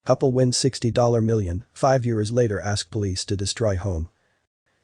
Couple wins $60 million, 5 years later ask police to destroy home.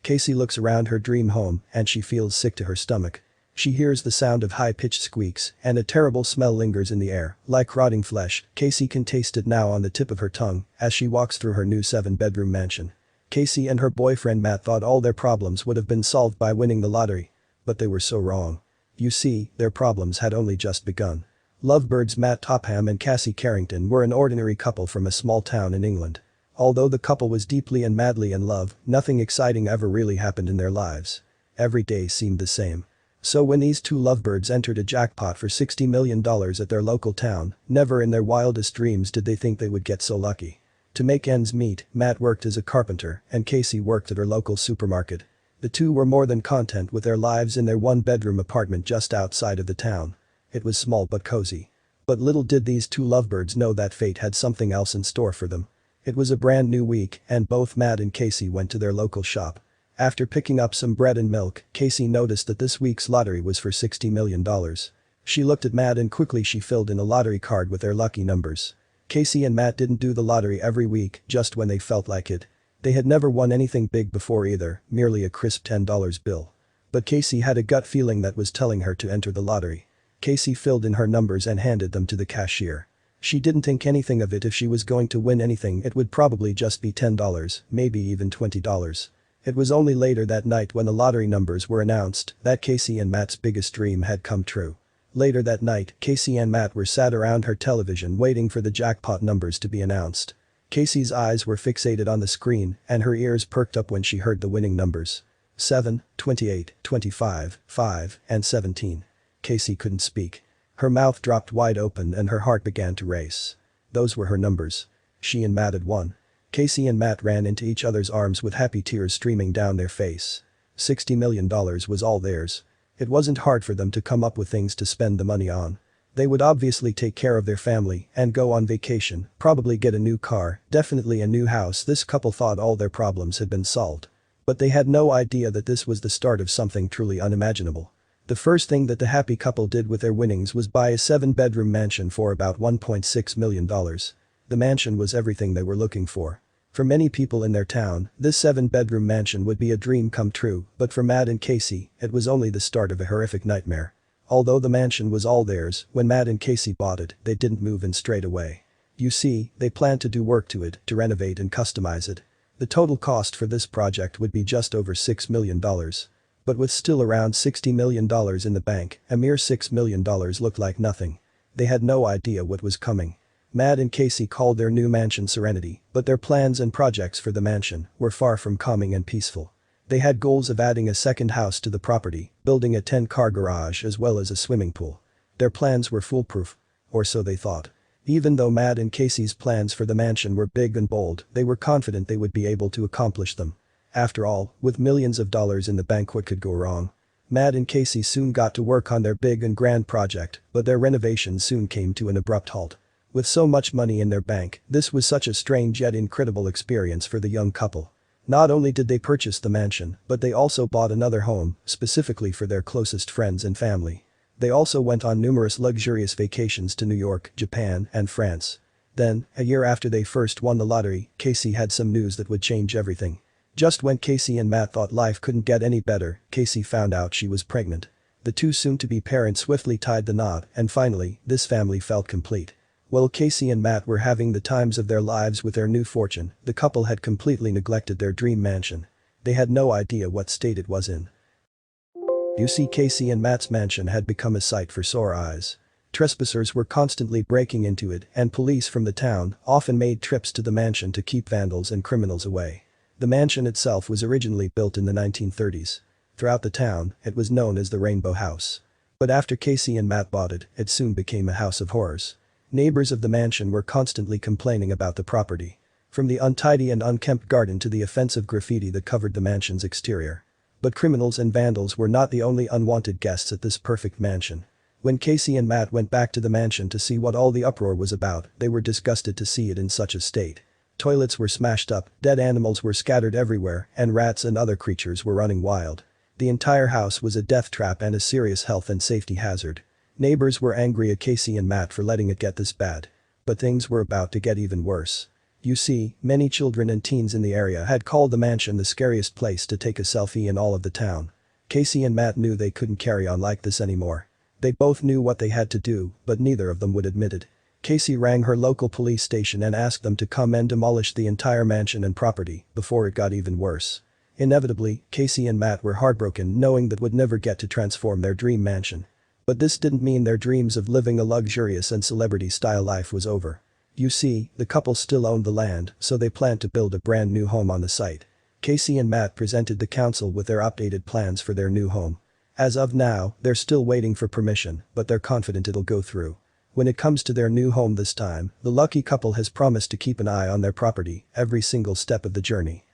Casey looks around her dream home and she feels sick to her stomach. She hears the sound of high-pitched squeaks and a terrible smell lingers in the air, like rotting flesh. Casey can taste it now on the tip of her tongue as she walks through her new 7-bedroom mansion. Casey and her boyfriend Matt thought all their problems would have been solved by winning the lottery. But they were so wrong. You see, their problems had only just begun. Lovebirds Matt Topham and Cassie Carrington were an ordinary couple from a small town in England. Although the couple was deeply and madly in love, nothing exciting ever really happened in their lives. Every day seemed the same. So when these two lovebirds entered a jackpot for $60 million at their local town, never in their wildest dreams did they think they would get so lucky. To make ends meet, Matt worked as a carpenter and Casey worked at her local supermarket. The two were more than content with their lives in their 1-bedroom apartment just outside of the town. It was small but cozy. But little did these two lovebirds know that fate had something else in store for them. It was a brand new week and both Matt and Casey went to their local shop. After picking up some bread and milk, Casey noticed that this week's lottery was for $60 million. She looked at Matt and quickly she filled in a lottery card with their lucky numbers. Casey and Matt didn't do the lottery every week just when they felt like it. They had never won anything big before either, merely a crisp $10 bill. But Casey had a gut feeling that was telling her to enter the lottery. Casey filled in her numbers and handed them to the cashier. She didn't think anything of it. If she was going to win anything it would probably just be $10, maybe even $20. It was only later that night when the lottery numbers were announced that Casey and Matt's biggest dream had come true. Later that night, Casey and Matt were sat around her television waiting for the jackpot numbers to be announced. Casey's eyes were fixated on the screen and her ears perked up when she heard the winning numbers. 7, 28, 25, 5, and 17. Casey couldn't speak. Her mouth dropped wide open and her heart began to race. Those were her numbers. She and Matt had won. Casey and Matt ran into each other's arms with happy tears streaming down their face. $60 million was all theirs. It wasn't hard for them to come up with things to spend the money on. They would obviously take care of their family and go on vacation, probably get a new car, definitely a new house. This couple thought all their problems had been solved. But they had no idea that this was the start of something truly unimaginable. The first thing that the happy couple did with their winnings was buy a 7-bedroom mansion for about $1.6 million. The mansion was everything they were looking for. For many people in their town, this 7-bedroom mansion would be a dream come true, but for Matt and Casey, it was only the start of a horrific nightmare. Although the mansion was all theirs, when Matt and Casey bought it, they didn't move in straight away. You see, they planned to do work to it, to renovate and customize it. The total cost for this project would be just over $6 million. But with still around $60 million in the bank, a mere $6 million looked like nothing. They had no idea what was coming. Matt and Casey called their new mansion Serenity, but their plans and projects for the mansion were far from calming and peaceful. They had goals of adding a second house to the property, building a 10-car garage as well as a swimming pool. Their plans were foolproof. Or so they thought. Even though Matt and Casey's plans for the mansion were big and bold, they were confident they would be able to accomplish them. After all, with millions of dollars in the bank, what could go wrong? Matt and Casey soon got to work on their big and grand project, but their renovation soon came to an abrupt halt. With so much money in their bank, this was such a strange yet incredible experience for the young couple. Not only did they purchase the mansion, but they also bought another home, specifically for their closest friends and family. They also went on numerous luxurious vacations to New York, Japan, and France. Then, a year after they first won the lottery, Casey had some news that would change everything. Just when Casey and Matt thought life couldn't get any better, Casey found out she was pregnant. The two soon-to-be parents swiftly tied the knot, and finally, this family felt complete. While Casey and Matt were having the times of their lives with their new fortune, the couple had completely neglected their dream mansion. They had no idea what state it was in. You see, Casey and Matt's mansion had become a sight for sore eyes. Trespassers were constantly breaking into it, and police from the town often made trips to the mansion to keep vandals and criminals away. The mansion itself was originally built in the 1930s. Throughout the town, it was known as the Rainbow House. But after Casey and Matt bought it, it soon became a house of horrors. Neighbors of the mansion were constantly complaining about the property. From the untidy and unkempt garden to the offensive graffiti that covered the mansion's exterior. But criminals and vandals were not the only unwanted guests at this perfect mansion. When Casey and Matt went back to the mansion to see what all the uproar was about, they were disgusted to see it in such a state. Toilets were smashed up, dead animals were scattered everywhere, and rats and other creatures were running wild. The entire house was a death trap and a serious health and safety hazard. Neighbors were angry at Casey and Matt for letting it get this bad. but things were about to get even worse. You see, many children and teens in the area had called the mansion the scariest place to take a selfie in all of the town. Casey and Matt knew they couldn't carry on like this anymore. They both knew what they had to do, but neither of them would admit it. Casey rang her local police station and asked them to come and demolish the entire mansion and property before it got even worse. Inevitably, Casey and Matt were heartbroken knowing that would never get to transform their dream mansion. But this didn't mean their dreams of living a luxurious and celebrity-style life was over. You see, the couple still owned the land, so they planned to build a brand new home on the site. Casey and Matt presented the council with their updated plans for their new home. As of now, they're still waiting for permission, but they're confident it'll go through. When it comes to their new home this time, the lucky couple has promised to keep an eye on their property every single step of the journey.